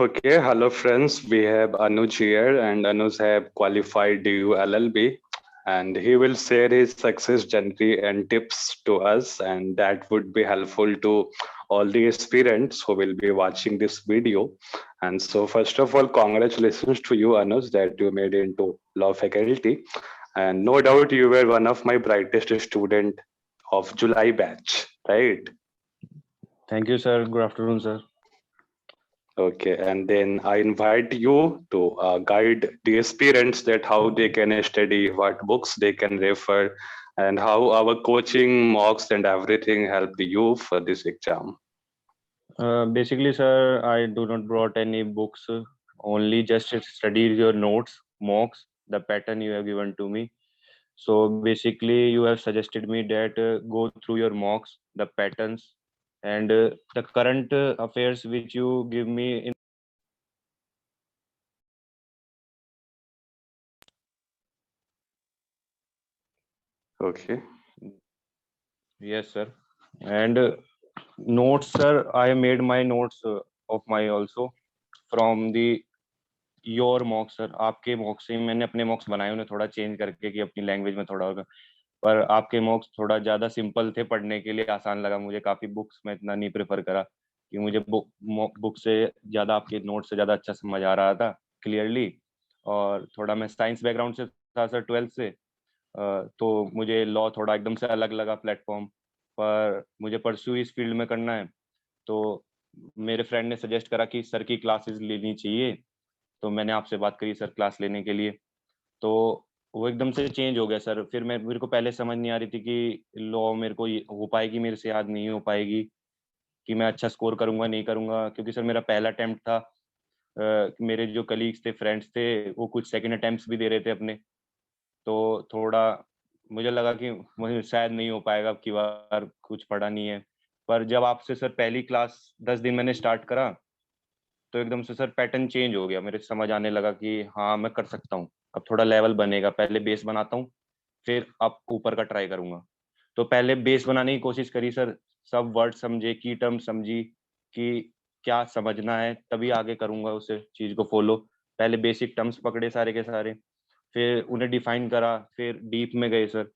Okay, hello friends. We have Anuj here, and Anuj have qualified DU LLB, and he will share his success journey and tips to us, and that would be helpful to all the aspirants who will be watching this video. And so, first of all, congratulations to you, Anuj, that you made into law faculty, and no doubt you were one of my brightest student of July batch, right? Thank you, sir. Good afternoon, sir. Okay, and then I invite you to guide the aspirants that how they can study, what books they can refer, and how our coaching, mocks, and everything help you for this exam. Basically, sir, I do not brought any books. Only just studied your notes, mocks, the pattern you have given to me. So basically, you have suggested me that go through your mocks, the patterns, and the current affairs which you give me in. Okay. Yes, sir. And notes, sir, I made my notes of my also from the your मॉक्स sir आपके मॉक्स से मैंने अपने मॉक्स बनाए उन्हें थोड़ा change करके कि अपनी लैंग्वेज में थोड़ा होगा पर आपके मॉक्स थोड़ा ज्यादा सिंपल थे पढ़ने के लिए आसान लगा मुझे काफी बुक्स में इतना नहीं प्रेफर करा कि मुझे बुक से ज्यादा आपके नोट से ज्यादा अच्छा समझ आ रहा था क्लियरली और थोड़ा मैं साइंस बैकग्राउंड से था सर 12th से तो मुझे लॉ थोड़ा एकदम से अलग लगा प्लेटफॉर्म पर मुझे परस्यू इस फील्ड में करना है तो मेरे फ्रेंड ने सजेस्ट करा कि सर की क्लासेस लेनी चाहिए तो मैंने आपसे बात करी सर क्लास लेने के लिए तो वो एकदम से चेंज हो गया सर फिर मेरे को पहले समझ नहीं आ रही थी कि लॉ मेरे को हो पाएगी मेरे से याद नहीं हो पाएगी कि मैं अच्छा स्कोर करूंगा नहीं करूंगा क्योंकि सर मेरा पहला अटेम्प्ट था मेरे जो कलीग्स थे फ्रेंड्स थे वो कुछ सेकंड अटेम्प्ट्स भी दे रहे थे अपने तो थोड़ा मुझे लगा कि मुझे शायद नहीं हो पाएगा अब की बार कुछ पढ़ा नहीं है पर जब आपसे सर पहली क्लास 10 दिन मैंने स्टार्ट करा तो एकदम से सर पैटर्न चेंज हो गया मेरे समझ आने लगा कि हाँ मैं कर सकता हूँ अब थोड़ा लेवल बनेगा पहले बेस बनाता हूँ फिर अब ऊपर का ट्राई करूंगा तो पहले बेस बनाने की कोशिश करी सर सब वर्ड समझे की टर्म समझी कि क्या समझना है तभी आगे करूंगा उस चीज को फॉलो पहले बेसिक टर्म्स पकड़े सारे के सारे फिर उन्हें डिफाइन करा फिर डीप में गए सर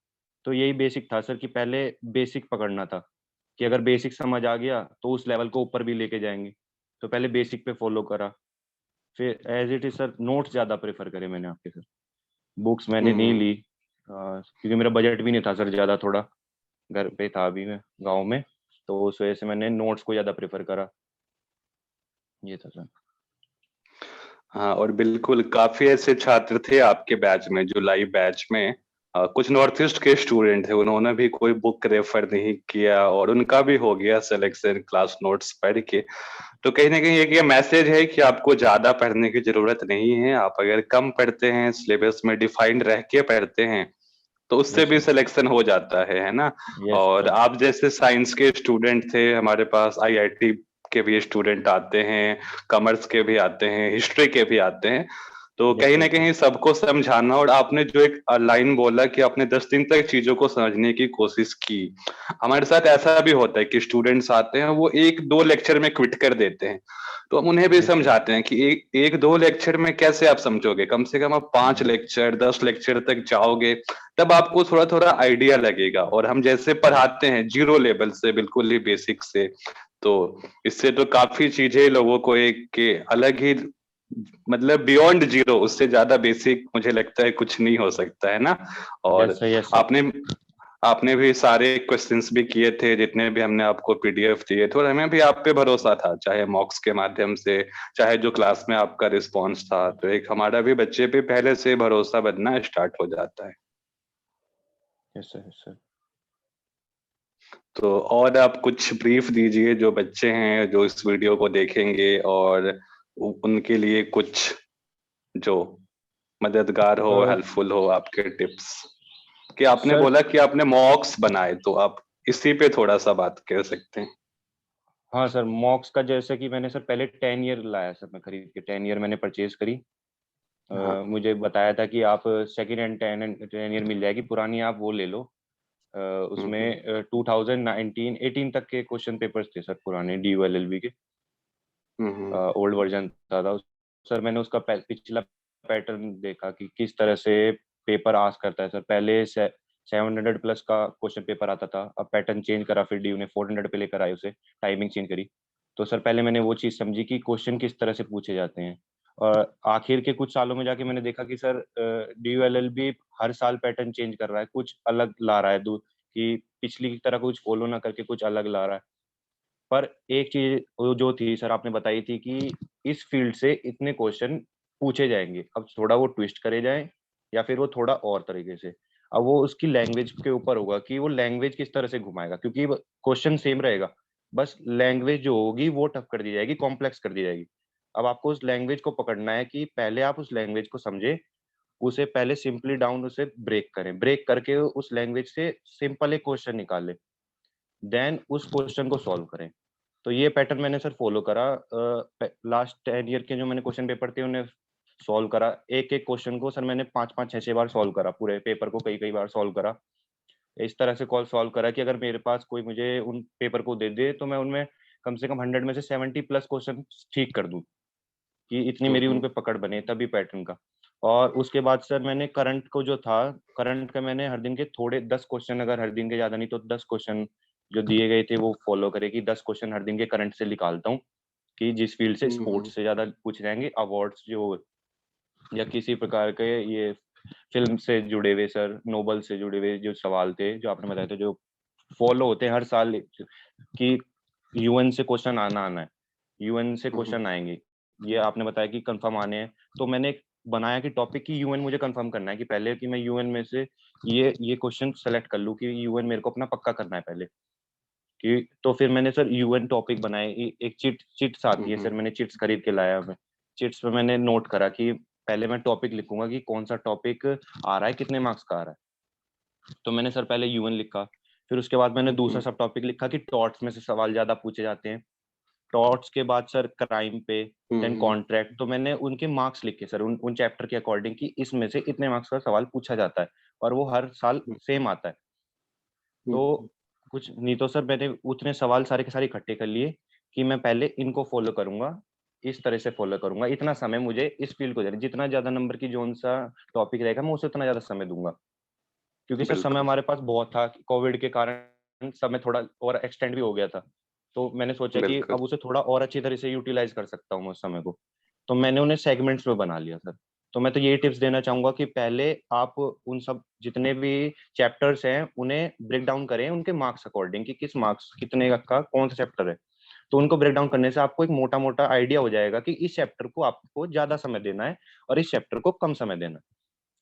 तो यही बेसिक था सर कि पहले बेसिक पकड़ना था कि अगर बेसिक समझ आ गया तो उस लेवल को ऊपर भी लेके जाएंगे तो पहले बेसिक पे फॉलो करा फिर as it is sir notes ज्यादा प्रेफर करे मैंने आपके सर बुक्स मैंने नहीं हम्म। ली क्योंकि मेरा बजट भी नहीं था सर ज्यादा थोड़ा घर पे था अभी मैं गांव में तो उस वजह से मैंने नोट्स को ज्यादा प्रेफर करा ये था सर हाँ, और बिल्कुल काफी ऐसे छात्र थे आपके बैच में, जुलाई बैच में। कुछ नॉर्थ ईस्ट के स्टूडेंट थे, उन्होंने भी कोई बुक रेफर नहीं किया और उनका भी हो गया सिलेक्शन क्लास नोट्स पढ़ के। तो कहीं ना कहीं एक ये मैसेज है कि आपको ज्यादा पढ़ने की जरूरत नहीं है। आप अगर कम पढ़ते हैं, सिलेबस में डिफाइंड रह के पढ़ते हैं, तो उससे यस भी सर सिलेक्शन हो जाता है ना। यस और सर आप जैसे साइंस के स्टूडेंट थे, हमारे पास आईआईटी के भी स्टूडेंट आते हैं, कॉमर्स के भी आते हैं, हिस्ट्री के भी आते हैं। तो यस कहीं सर ना कहीं सबको समझाना, और आपने जो एक लाइन बोला कि आपने 10 दिन तक चीजों को समझने की कोशिश की। हमारे साथ ऐसा भी होता है कि स्टूडेंट्स आते हैं, वो एक दो लेक्चर में क्विट कर देते हैं। तो हम उन्हें भी यस सर समझाते हैं कि एक दो लेक्चर में कैसे आप समझोगे, कम से कम आप 5 लेक्चर 10 लेक्चर तक जाओगे, तब आपको थोड़ा थोड़ा आइडिया लगेगा। और हम जैसे पढ़ाते हैं जीरो लेवल से, बिल्कुल ही बेसिक से, तो इससे तो काफी चीजें लोगों को एक के अलग ही, मतलब बियॉन्ड जीरो, उससे ज्यादा बेसिक मुझे लगता है कुछ नहीं हो सकता है ना। और यस सर यस सर आपने आपने भी सारे क्वेश्चंस भी किए थे जितने भी हमने आपको पीडीएफ दिए थे, और हमें भी आप पे भरोसा था, चाहे मॉक्स के माध्यम से, चाहे जो क्लास में आपका रिस्पॉन्स था। तो एक हमारा भी बच्चे पे पहले से भरोसा बनना स्टार्ट हो जाता है। यस सर यस सर तो और आप कुछ ब्रीफ दीजिए, जो बच्चे हैं जो इस वीडियो को देखेंगे, और उनके लिए कुछ जो मददगार हो, हेल्पफुल हो, आपके टिप्स। कि आपने सर बोला कि आपने मॉक्स बनाए, तो आप इसी पे थोड़ा सा बात कर सकते हैं। हाँ सर मॉक्स का जैसे कि मैंने सर पहले 10 ईयर लाया सर मैं खरीद के 10 ईयर मैंने परचेज करी हाँ। मुझे बताया था कि आप सेकेंड हैंड 10 ईयर मिल जाएगी पुरानी आप वो ले लो अ, हम्म। उसमें 2019 18 तक के क्वेश्चन पेपर्स थे सर पुराने DU LLB के ओल्ड वर्जन था। सर मैंने उसका पिछला पैटर्न देखा कि किस तरह से पेपर आस्क करता है। सर पहले 700 प्लस का क्वेश्चन पेपर आता था, अब पैटर्न चेंज करा, फिर डी ने 400 पे लेकर आए उसे, टाइमिंग चेंज करी। तो सर पहले मैंने वो चीज समझी कि क्वेश्चन किस तरह से पूछे जाते हैं, और आखिर के कुछ सालों में जाके मैंने देखा कि सर DULLB हर साल पैटर्न चेंज कर रहा है, कुछ अलग ला रहा है, कि पिछली की तरह कुछ फॉलो ना करके कुछ अलग ला रहा है। पर एक चीज जो थी सर आपने बताई थी कि इस फील्ड से इतने क्वेश्चन पूछे जाएंगे, अब थोड़ा वो ट्विस्ट करे जाएं या फिर वो थोड़ा और तरीके से। अब वो उसकी लैंग्वेज के ऊपर होगा कि वो लैंग्वेज किस तरह से घुमाएगा, क्योंकि क्वेश्चन सेम रहेगा, बस लैंग्वेज जो होगी वो टफ कर दी जाएगी, कॉम्प्लेक्स कर दी जाएगी। अब आपको उस लैंग्वेज को पकड़ना है कि पहले आप उस लैंग्वेज को समझे, उसे पहले सिंपली डाउन उसे ब्रेक करें, ब्रेक करके उस लैंग्वेज से सिंपल एक क्वेश्चन निकाले, देन उस क्वेश्चन को सॉल्व करें। तो ये पैटर्न मैंने सर फॉलो करा। लास्ट 10 ईयर के जो मैंने क्वेश्चन पेपर थे उन्हें सॉल्व करा, एक एक क्वेश्चन को सर मैंने 5-5 6-6 बार सॉल्व करा, पूरे पेपर को कई कई बार सॉल्व करा। इस तरह से कॉल सॉल्व करा कि अगर मेरे पास कोई मुझे उन पेपर को दे दे तो मैं उनमें कम से कम 100 में से 70 प्लस क्वेश्चन ठीक कर दूं, कि इतनी मेरी उन पे पकड़ बने तभी पैटर्न का। और उसके बाद सर मैंने करंट को जो था, करंट का मैंने हर दिन के थोड़े 10 क्वेश्चन, अगर हर दिन के ज्यादा नहीं तो 10 क्वेश्चन जो दिए गए थे वो फॉलो करे, कि 10 क्वेश्चन हर दिन के करंट से निकालता हूँ, कि जिस फील्ड से स्पोर्ट्स से ज्यादा पूछे जाएंगे, अवार्ड्स जो या किसी प्रकार के ये फिल्म से जुड़े हुए सर, नोबल से जुड़े हुए जो सवाल थे जो आपने बताए थे, जो फॉलो होते हैं हर साल, कि UN से क्वेश्चन आना है, UN से क्वेश्चन आएंगे, ये आपने बताया कि कंफर्म आने हैं। तो मैंने एक बनाया कि टॉपिक की UN मुझे कंफर्म करना है, कि पहले कि मैं UN में से ये क्वेश्चन सेलेक्ट कर लूं, कि UN मेरे को अपना पक्का करना है पहले, कि तो फिर मैंने सर UN टॉपिक बनाए। एक चिट्स आती है सर, मैंने चिट्स खरीद के लाया। मैं चिट्स पे मैंने नोट करा कि पहले मैं टॉपिक लिखूंगा कि कौन सा टॉपिक आ रहा है, कितने मार्क्स का आ रहा है। तो मैंने सर पहले UN लिखा, फिर उसके बाद मैंने दूसरा सब टॉपिक लिखा कि टॉर्ट्स में से सवाल ज्यादा पूछे जाते हैं। टॉर्ट्स के बाद सर क्राइम पे, देन कॉन्ट्रैक्ट। तो मैंने उनके मार्क्स लिखे सर उन चैप्टर के अकॉर्डिंग, कि इसमें से इतने मार्क्स का सवाल पूछा जाता है, और वो हर साल सेम आता है। तो कुछ नहीं तो सर मैंने उतने सवाल सारे के सारे इकट्ठे कर लिए, कि मैं पहले इनको फॉलो करूंगा, इस तरह से फॉलो करूंगा, इतना समय मुझे इस फील्ड को देना, जितना ज्यादा नंबर की जोन सा टॉपिक रहेगा मैं उसे उतना ज्यादा समय दूंगा। क्योंकि सर समय बिल्कुल हमारे पास बहुत था, कोविड के कारण समय थोड़ा और एक्सटेंड भी हो गया था। तो मैंने सोचा कि बिल्कुल अब उसे थोड़ा और अच्छी तरह से यूटिलाइज कर सकता हूँ मैं उस समय को। तो मैंने उन्हें सेगमेंट्स में बना लिया सर। तो मैं तो यही टिप्स देना चाहूंगा कि पहले आप उन सब जितने भी चैप्टर्स हैं उन्हें ब्रेक डाउन करें उनके मार्क्स अकॉर्डिंग, कि किस मार्क्स कितने का कौन सा चैप्टर है। तो उनको ब्रेक डाउन करने से आपको एक मोटा मोटा आइडिया हो जाएगा कि इस चैप्टर को आपको ज्यादा समय देना है और इस चैप्टर को कम समय देना है।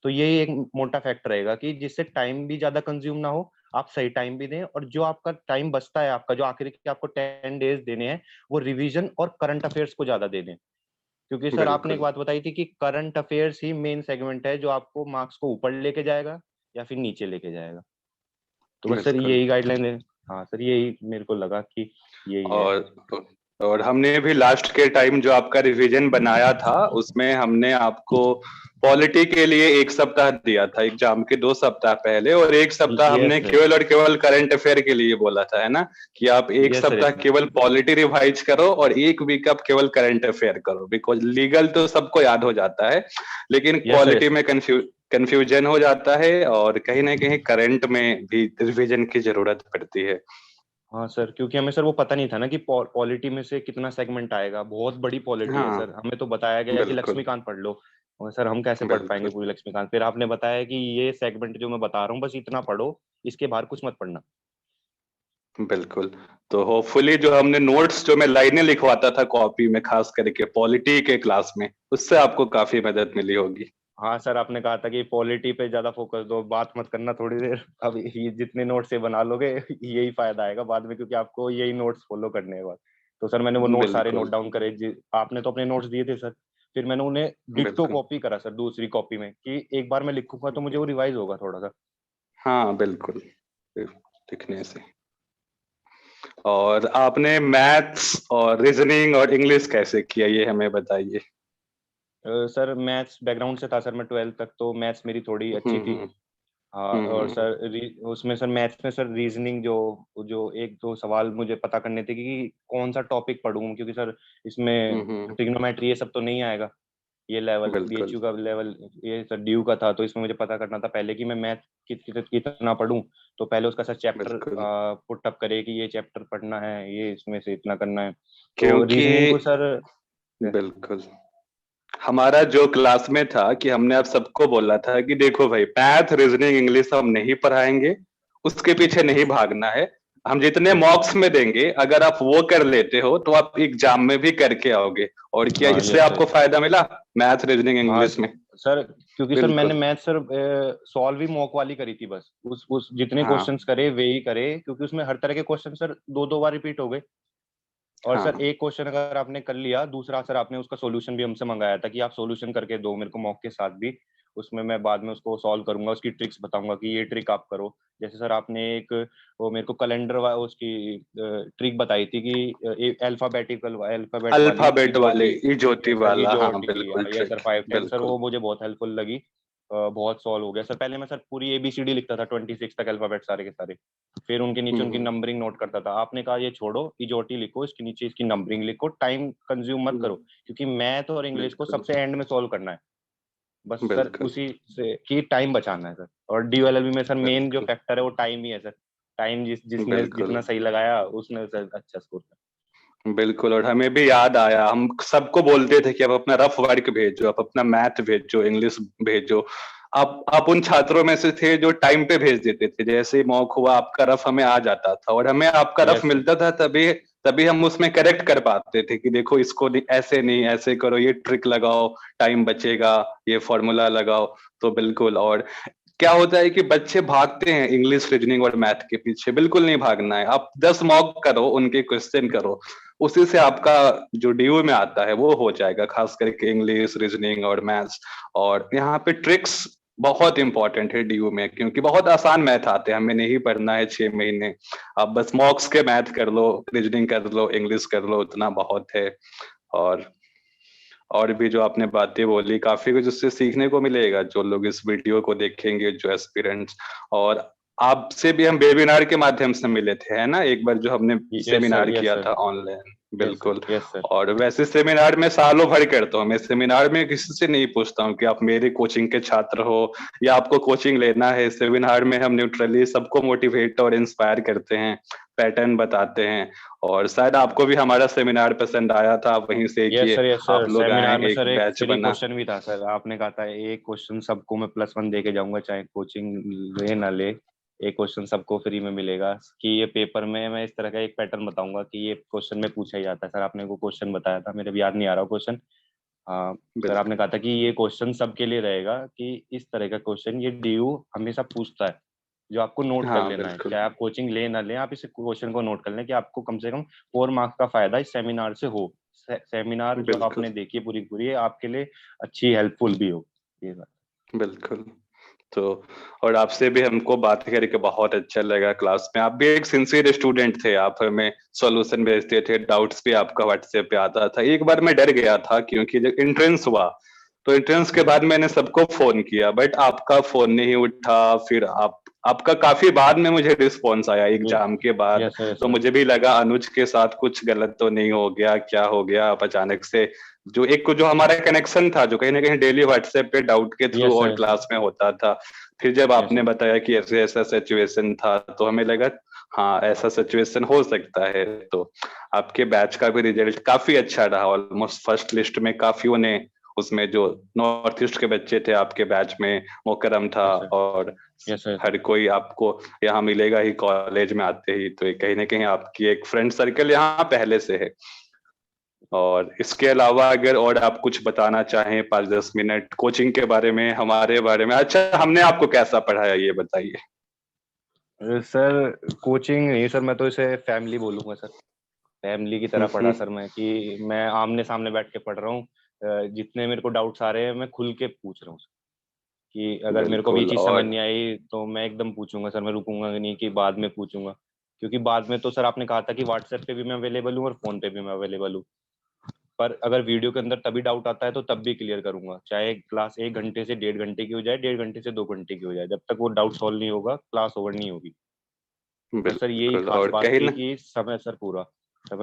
तो यही एक मोटा फैक्टर रहेगा, कि जिससे टाइम भी ज्यादा कंज्यूम ना हो, आप सही टाइम भी दें, और जो आपका टाइम बचता है, आपका जो आखिरी के आपको 10 डेज देने हैं, वो रिवीजन और करंट अफेयर्स को ज्यादा दे दें। क्योंकि सर आपने एक बिल्कुल बात बताई थी कि करंट अफेयर्स ही मेन सेगमेंट है जो आपको मार्क्स को ऊपर लेके जाएगा या फिर नीचे लेके जाएगा। तो बस सर बिल्कुल। यही गाइडलाइन है। हाँ सर, यही मेरे को लगा कि यही है। और हमने भी लास्ट के टाइम जो आपका रिवीजन बनाया था उसमें हमने आपको पॉलिटी के लिए 1 सप्ताह दिया था एग्जाम के 2 सप्ताह पहले, और 1 सप्ताह यस हमने सर। केवल और केवल करंट अफेयर के लिए बोला था, है ना, कि आप एक यस सर। सप्ताह यस सर। केवल पॉलिटी रिवाइज करो और 1 वीक आप केवल करंट अफेयर करो, बिकॉज लीगल तो सबको याद हो जाता है लेकिन यस सर। पॉलिटी में कंफ्यूजन हो जाता है, और कहीं ना कहीं करंट में भी रिवीजन की जरूरत पड़ती है। हाँ सर, क्योंकि हमें सर वो पता नहीं था ना कि पॉलिटी में से कितना सेगमेंट आएगा, बहुत बड़ी पॉलिटी है हाँ सर, हमें तो बताया गया कि बिल्कुल लक्ष्मीकांत पढ़ लो। और सर हम कैसे पढ़ पाएंगे बिल्कुल पूरी लक्ष्मीकांत, फिर आपने बताया कि ये सेगमेंट जो मैं बता रहा हूँ बस इतना पढ़ो, इसके बाहर कुछ मत पढ़ना। बिल्कुल। तो होपफुली जो हमने नोट्स जो मैं लाइनें लिखवाता था कॉपी में खास करके पॉलिटी के क्लास में, उससे आपको काफी मदद मिली होगी। हाँ सर, आपने कहा था कि पॉलिटी पे ज्यादा फोकस दो, बात मत करना थोड़ी देर। अब ये जितने नोट्स से बना लोगे यही फायदा आएगा बाद में, क्योंकि आपको यही नोट्स फॉलो करने हैं बाद। तो सर मैंने वो नोट सारे नोट बिल्कुल डाउन करे, आपने तो अपने नोट्स दिए थे सर, फिर मैंने उन्हें डिट्टो बिल्कुल। कॉपी करा सर दूसरी कॉपी में, कि एक बार मैं लिखूंगा तो मुझे वो रिवाइज होगा थोड़ा सा। हाँ बिल्कुल, लिखने से। और आपने मैथ्स और रीजनिंग और इंग्लिश कैसे किया ये हमें बताइए। सर मैथ्स बैकग्राउंड से था सर, मैं 12th तक तो मैथ्स मेरी थोड़ी अच्छी थी। हम्म हाँ, और सर उसमें सर मैथ्स में सर रीजनिंग जो जो एक दो सवाल मुझे पता करने थे कि कौन सा टॉपिक पढ़ूं, क्योंकि सर इसमें ट्रिग्नोमेट्री ये सब तो नहीं आएगा, ये लेवल बिल्कुल बीएचयू का लेवल ये सर ड्यू का था, तो इसमें मुझे पता करना था पहले कि मैं मैथ कितना पढूं। तो पहले उसका सर चैप्टर बिल्कुल। पुट अप करे कि ये चैप्टर पढ़ना है, ये इसमें से इतना करना है। तो क्योंकि रीजनिंग को सर बिल्कुल हमारा जो क्लास में था कि हमने आप सबको बोला था कि देखो भाई, मैथ रीजनिंग इंग्लिश हम नहीं पढ़ाएंगे, उसके पीछे नहीं भागना है। हम जितने मॉक्स में देंगे अगर आप वो कर लेते हो तो आप एग्जाम में भी करके आओगे। और क्या हाँ इससे यस आपको सर। फायदा मिला मैथ रीजनिंग हाँ इंग्लिश में? सर, क्योंकि सर मैंने बिल्कुल। मैथ सर सॉल्व ही मॉक वाली करी थी बस, उस जितने हाँ क्वेश्चंस करे वे ही करे, क्योंकि उसमें हर तरह के क्वेश्चन सर दो दो बार रिपीट हो गए। और सर हाँ एक क्वेश्चन अगर आपने कर लिया, दूसरा सर आपने उसका सॉल्यूशन भी हमसे मंगाया था कि आप सॉल्यूशन करके दो मेरे को मॉक के साथ भी, उसमें मैं बाद में उसको सॉल्व करूंगा, उसकी ट्रिक्स बताऊंगा कि ये ट्रिक आप करो। जैसे सर आपने एक वो मेरे को कैलेंडर उसकी ट्रिक बताई थी कि अल्फाबेट वाली अल्फाबेट वाले इजोटी। ई ज्योति यस सर, वाला, हाँ इजोटी, बिल्कुल यस सर, ट्रिक। 5 10 सर, बिल्कुल। वो मुझे बहुत हेल्पफुल लगी। बहुत सॉल्व हो गया सर। पहले मैं सर पूरी एबीसीडी लिखता था 26 तक अल्फाबेट सारे के सारे, फिर उनके नीचे उनकी हम्म नंबरिंग नोट करता था। आपने कहा ये छोड़ो, इजोटी लिखो, इसके नीचे इसकी नंबरिंग लिखो, टाइम कंज्यूम मत करो, क्योंकि मैथ और इंग्लिश को बिल्कुल सबसे एंड में सॉल्व करना है। बस सर बिल्कुल उसी से कि टाइम बचाना है सर। और डीएलएलबी में सर मेन जो बिल्कुल फैक्टर है वो टाइम ही है सर। टाइम जिसने बिल्कुल जितना सही लगाया उसने सर अच्छा स्कोर कर। बिल्कुल। और हमें भी याद आया, हम सबको बोलते थे कि आप अपना रफ वर्क भेजो, आप अपना मैथ भेजो, इंग्लिश भेजो। आप उन छात्रों में से थे जो टाइम पे भेज देते थे, जैसे ही मॉक हुआ आपका रफ हमें आ जाता था और हमें आपका रफ यस सर। मिलता था, तभी तभी हम उसमें करेक्ट कर पाते थे कि देखो इसको ऐसे नहीं, ऐसे करो, ये ट्रिक लगाओ, टाइम बचेगा, ये फॉर्मूला लगाओ। तो बिल्कुल। और क्या होता है कि बच्चे भागते हैं इंग्लिश रीजनिंग और मैथ के पीछे, बिल्कुल नहीं भागना है। आप 10 मॉक करो, उनके क्वेश्चन करो, उसी से आपका जो डीयू में आता है वो हो जाएगा, खास करके इंग्लिश रीजनिंग और मैथ्स। और यहाँ पे ट्रिक्स बहुत इंपॉर्टेंट है डीयू में, क्योंकि बहुत आसान मैथ आते हैं, हमें नहीं पढ़ना है 6 महीने। आप बस मॉक्स के मैथ कर लो, रीजनिंग कर लो, इंग्लिश कर लो, उतना बहुत है। और और भी जो आपने बातें बोली, काफी कुछ उससे सीखने को मिलेगा, जो लोग इस वीडियो को देखेंगे, जो एस्पिरेंट्स। और आपसे भी हम वेबिनार के माध्यम से मिले थे, है ना, एक बार जो हमने यस सर, सेमिनार यस किया सर, था ऑनलाइन। यस सर, बिल्कुल। Yes sir. और वैसे सेमिनार में सालों भर करता हूँ, मैं सेमिनार में किसी से नहीं पूछता हूँ कि आप मेरे कोचिंग के छात्र हो या आपको कोचिंग लेना है। सेमिनार में हम न्यूट्रली सबको मोटिवेट और इंस्पायर करते हैं, पैटर्न बताते हैं। और शायद आपको भी हमारा सेमिनार पसंद आया था, आप वहीं से यस कि सर, यस सर, आप लोग आए, सेमिनार में एक सर एक बैच फ्री बना। क्वेश्चन भी था सर। आपने कहा था एक क्वेश्चन सबको मैं +1 दे के जाऊंगा, चाहे कोचिंग ले ना ले, एक क्वेश्चन सबको फ्री में मिलेगा। कि ये पेपर में मैं इस तरह का एक पैटर्न बताऊंगा कि ये क्वेश्चन में पूछा ही जाता है। सर आपने वो क्वेश्चन बताया था, मेरे भी याद नहीं आ रहा क्वेश्चन। हाँ सर, बिल्कुल। आपने कहा था कि ये क्वेश्चन सबके लिए रहेगा, कि इस तरह का क्वेश्चन ये डीयू हमेशा पूछता है, जो आपको नोट कर हाँ लेना है, बिल्कुल चाहे आप कोचिंग ले ना लें, आप इस क्वेश्चन को नोट कर लें कि आपको कम से कम 4 मार्क्स का फायदा इस सेमिनार से हो। सेमिनार जो बिल्कुल आपने देखी है पूरी पूरी, ये आपके लिए अच्छी हेल्पफुल भी हो। ये बात। बिल्कुल। तो और आपसे भी हमको बात करके बहुत अच्छा लगा। क्लास में आप भी एक सिंसियर स्टूडेंट थे, आप हमें सॉल्यूशन भेजते थे, डाउट्स भी आपका व्हाट्सएप पे आता था। एक बार मैं डर गया था, क्योंकि जब एंट्रेंस हुआ तो एंट्रेंस के बाद मैंने सबको फोन किया, बट आपका फोन नहीं उठा। फिर आपका काफी बाद में मुझे रिस्पॉन्स आया एग्जाम के बाद। यस सर, यस तो सर, मुझे भी लगा अनुज के साथ कुछ गलत तो नहीं हो गया, क्या हो गया। आप अचानक से जो हमारा कनेक्शन था, जो कहीं ना कहीं डेली व्हाट्सएप पे डाउट के थ्रू यस और सर, क्लास में होता था, फिर जब यस आपने सर, बताया कि ऐसे ऐसा सिचुएशन था, तो हमें लगा हाँ ऐसा सिचुएशन हो सकता है। तो आपके बैच का भी रिजल्ट काफी अच्छा रहा, ऑलमोस्ट फर्स्ट लिस्ट में काफियों ने, उसमें जो नॉर्थ ईस्ट के बच्चे थे आपके बैच में, मोकरम था। यस सर, और यस सर, हर कोई आपको यहाँ मिलेगा ही कॉलेज में आते ही, तो ये कहीं ना कहीं आपकी एक फ्रेंड सर्कल यहाँ पहले से है। और इसके अलावा अगर और आप कुछ बताना चाहें 5-10 मिनट कोचिंग के बारे में, हमारे बारे में, अच्छा हमने आपको कैसा पढ़ाया ये बताइए। सर कोचिंग नहीं सर, मैं तो इसे फैमिली बोलूंगा सर। फैमिली की तरह पढ़ा सर मैं, कि मैं आमने सामने बैठ के पढ़ रहा हूँ। जितने मेरे को डाउट्स आ रहे हैं मैं खुल के पूछ रहा हूँ। कि अगर मेरे को भी बिल्कुल। चीज समझ और नहीं आई तो मैं एकदम पूछूंगा सर, मैं रुकूंगा नहीं कि बाद में पूछूंगा। क्योंकि बाद में तो सर आपने कहा था कि व्हाट्सएप पे भी मैं अवेलेबल हूँ और फोन पे भी मैं अवेलेबल हूँ। पर अगर वीडियो के अंदर तभी डाउट आता है तो तब भी क्लियर करूंगा, चाहे क्लास 1 घंटे से 1.5 घंटे की हो जाए, 1.5 घंटे से 2 घंटे की हो जाए, जब तक वो डाउट सॉल्व नहीं होगा क्लास ओवर नहीं होगी। तो सर यही बिल्कुल। खास और बात कहीं थी ना कि समय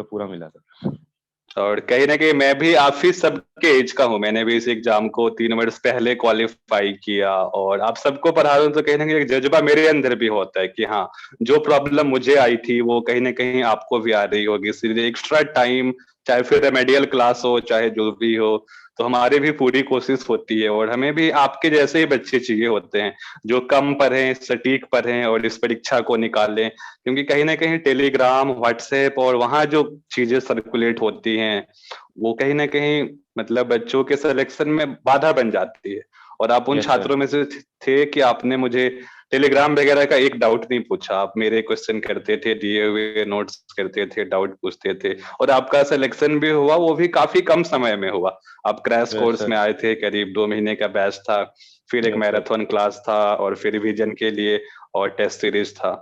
पूरा मिला सर। और कहीं ना कहीं मैं भी आप ही सबके एज का हूँ, मैंने भी इस एग्जाम को 3 वर्ष पहले क्वालिफाई किया, और आप सबको पढ़ा रहा हूँ तो कहीं ना कहीं एक जज्बा मेरे अंदर भी होता है कि हाँ, जो प्रॉब्लम मुझे आई थी वो कहीं ना कहीं आपको भी आ रही होगी, इसलिए एक्स्ट्रा टाइम, चाहे फिर रेमेडियल क्लास हो चाहे जो भी हो, तो हमारी भी पूरी कोशिश होती है। और हमें भी आपके जैसे ही बच्चे चाहिए होते हैं जो कम पढ़ें, सटीक पढ़ें और इस परीक्षा को निकालें, क्योंकि कहीं ना कहीं टेलीग्राम, व्हाट्सएप और वहां जो चीजें सर्कुलेट होती हैं वो कहीं ना कहीं मतलब बच्चों के सिलेक्शन में बाधा बन जाती है। और आप उन यस सर। छात्रों में से थे कि आपने मुझे टेलीग्राम वगैरह का एक डाउट नहीं पूछा, आप मेरे क्वेश्चन करते थे, दिए हुए नोट्स करते थे, डाउट पूछते थे, और आपका सिलेक्शन भी हुआ, वो भी काफी कम समय में हुआ। आप क्रैश यस कोर्स सर। में आए थे, करीब 2 महीने का बैच था, फिर एक यस सर। मैराथन क्लास था, और फिर रिवीजन के लिए और टेस्ट सीरीज था।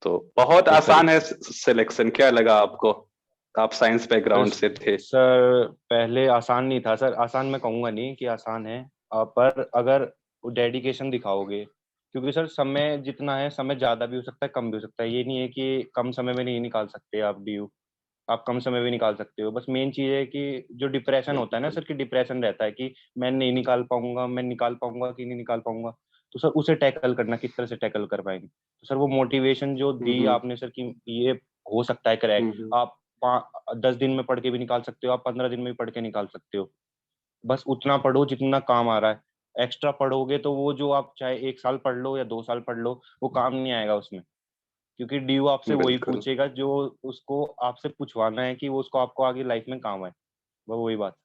तो बहुत यस सर। आसान है सिलेक्शन। क्या लगा आपको? आप साइंस बैकग्राउंड से थे। सर पहले आसान नहीं था सर, आसान मैं कहूंगा नहीं कि आसान है, पर अगर डेडिकेशन दिखाओगे, क्योंकि सर समय जितना है, समय ज्यादा भी हो सकता है कम भी हो सकता है, ये नहीं है कि कम समय में नहीं निकाल सकते आप डीयू, आप कम समय में निकाल सकते हो। बस मेन चीज है कि जो डिप्रेशन होता है ना बिल्कुल। सर, कि डिप्रेशन रहता है कि मैं नहीं निकाल पाऊंगा, मैं निकाल पाऊंगा कि नहीं निकाल पाऊंगा, तो सर उसे टैकल करना, किस तरह से टैकल कर पाएंगे, तो सर वो मोटिवेशन जो दी हम्म आपने सर कि ये हो सकता है क्रैक, हम्म आप 10 दिन में पढ़ के भी निकाल सकते हो, आप 15 दिन में भी पढ़ के निकाल सकते हो, बस उतना पढ़ो जितना काम आ रहा है। एक्स्ट्रा पढ़ोगे तो वो जो आप चाहे 1 साल पढ़ लो या 2 साल पढ़ लो, वो काम नहीं आएगा उसमें, क्योंकि डीयू आपसे वही बिल्कुल। पूछेगा जो उसको आपसे पूछवाना है कि वो उसको आपको आगे लाइफ में काम आए, वो वही बात।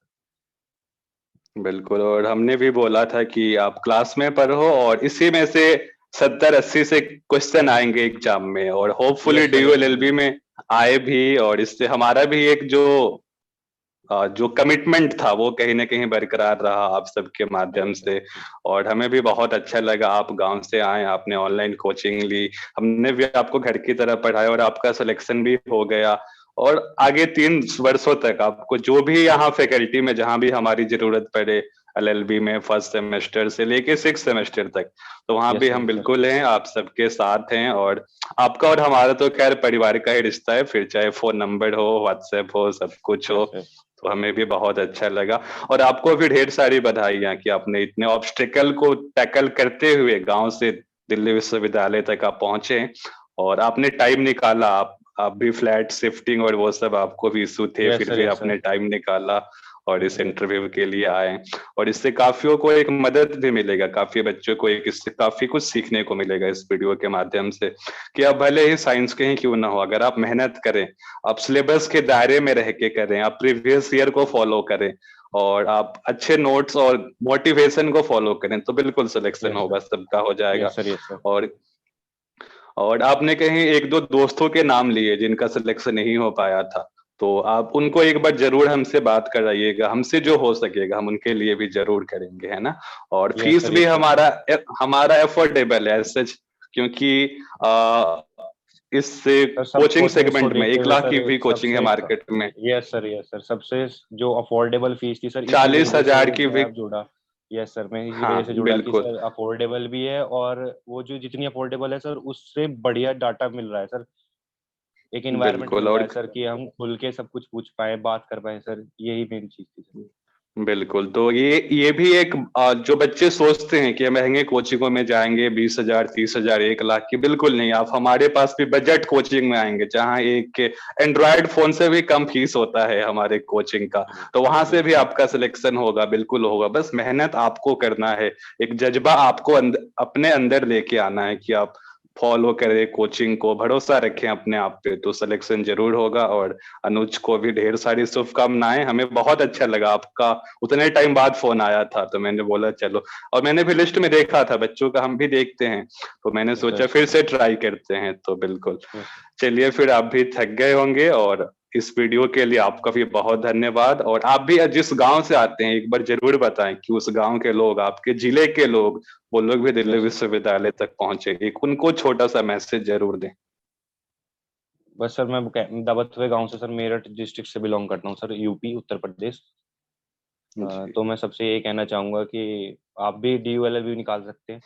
बिल्कुल। और हमने भी बोला था कि आप क्लास में पढ़ो और इसी में से 70-80 से क्वेश्चन आएंगे एग्जाम में, और hopefully yes sir. Yes sir. DULLB में आए भी, और इससे हमारा भी एक जो कमिटमेंट था वो कहीं ना कहीं बरकरार रहा आप सबके माध्यम यस सर। से। और हमें भी बहुत अच्छा लगा, आप गांव से आए, आपने ऑनलाइन कोचिंग ली, हमने भी आपको घर की तरह पढ़ाया, और आपका सिलेक्शन भी हो गया। और आगे 3 वर्षों तक आपको जो भी यहाँ फैकल्टी में जहां भी हमारी जरूरत पड़े, LLB में फर्स्ट सेमेस्टर से लेके 6 सेमेस्टर तक, तो वहां यस भी सर। हम यस सर। बिल्कुल हैं, आप सबके साथ हैं। और आपका और हमारा तो खैर परिवार का ही रिश्ता है, फिर चाहे फोन नंबर हो, व्हाट्सएप हो, सब कुछ हो। Yes sir. तो हमें भी बहुत अच्छा लगा। और आपको भी ढेर सारी बधाइयां कि आपने इतने ऑब्स्टिकल को टैकल करते हुए गांव से दिल्ली विश्वविद्यालय तक आप पहुंचे, और आपने टाइम निकाला। आप भी फ्लैट शिफ्टिंग और वो सब आपको भी इशू थे, यस फिर सर। भी यस आपने सर। टाइम निकाला और यस इस सर। यस इंटरव्यू के लिए आए। और इससे काफियों को एक मदद भी मिलेगा, काफी बच्चों को एक इससे काफी कुछ सीखने को मिलेगा इस वीडियो के माध्यम से, कि आप भले ही साइंस के ही क्यों ना हो, अगर आप मेहनत करें, आप सिलेबस के दायरे में रह के करें, आप प्रीवियस ईयर को फॉलो करें, और आप अच्छे नोट्स और मोटिवेशन को फॉलो करें, तो बिल्कुल सिलेक्शन यस होगा, सर। सबका हो जाएगा। Yes sir. Yes sir. और आपने कहीं एक दो दोस्तों के नाम लिए जिनका सिलेक्शन नहीं हो पाया था, तो आप उनको एक बार जरूर हमसे बात कराइएगा, हमसे जो हो सकेगा हम उनके लिए भी जरूर करेंगे, है ना। और यस फीस सर। भी यस सर। हमारा हमारा एफोर्डेबल है सच, क्योंकि आ, इस सर सब कोचिंग कोचिंग्स को सेगमेंट में देखते 1 हुए लाख सर की भी कोचिंग है सबसे, मार्केट में। Yes sir. यस सर, सबसे जो अफोर्डेबल फीस थी सर, इसी चालीस वजह से हजार की मैं भी। अब जुड़ा। यस सर, मैं इसी हाँ वजह से जुड़ा कि बिल्कुल। सर अफोर्डेबल भी है, और वो जो जितनी अफोर्डेबल है सर उससे बढ़िया डाटा मिल रहा है सर, एक इन्वायरमेंट बिल्कुल। मिल रहा और है सर कि हम खुल के सब कुछ पूछ पाए, बात कर पाए सर, यही मेन चीज थी सर। बिल्कुल। तो ये भी एक जो बच्चे सोचते हैं कि महंगे कोचिंगों में जाएंगे, 20,000, 30,000, 1 लाख की, बिल्कुल नहीं। आप हमारे पास भी बजट कोचिंग में आएंगे जहां एक एंड्रॉयड फोन से भी कम फीस होता है हमारे कोचिंग का, तो वहां से यस भी सर। आपका सिलेक्शन होगा, बिल्कुल होगा। बस मेहनत आपको करना है, एक जज्बा आपको अपने अंदर लेके आना है कि आप फॉलो करें कोचिंग को, भरोसा रखें अपने आप पे, तो सिलेक्शन जरूर होगा। और अनुज को भी ढेर सारी शुभकामनाएं। हमें बहुत अच्छा लगा आपका उतने टाइम बाद फोन आया था, तो मैंने बोला चलो, और मैंने भी लिस्ट में देखा था बच्चों का, हम भी देखते हैं, तो मैंने यस सोचा सर। फिर से ट्राई करते हैं, तो बिल्कुल। यस चलिए, फिर आप भी थक गए होंगे, और इस वीडियो के लिए आपका भी बहुत धन्यवाद। और आप भी जिस गांव से आते हैं एक बार जरूर बताएं कि उस गांव के लोग, आपके जिले के लोग, वो लोग भी दिल्ली यस विश्वविद्यालय तक पहुंचे, एक उनको छोटा सा मैसेज जरूर दें। बस सर मैं दावतवे गांव से सर, मेरठ डिस्ट्रिक्ट से बिलोंग करता हूँ सर, यूपी उत्तर प्रदेश। जी तो मैं सबसे ये कहना चाहूंगा कि आप भी DULLB निकाल सकते हैं।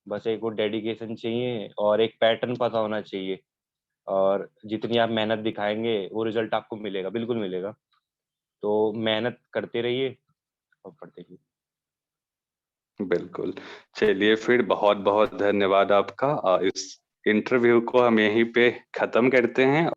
बस एक वो डेडिकेशन चाहिए और एक पैटर्न पता होना चाहिए, और जितनी आप मेहनत दिखाएंगे वो रिजल्ट आपको मिलेगा, बिल्कुल मिलेगा। तो मेहनत करते रहिए और पढ़ते रहिए। बिल्कुल। चलिए फिर बहुत बहुत धन्यवाद आपका। इस इंटरव्यू को हम यहीं पे खत्म करते हैं।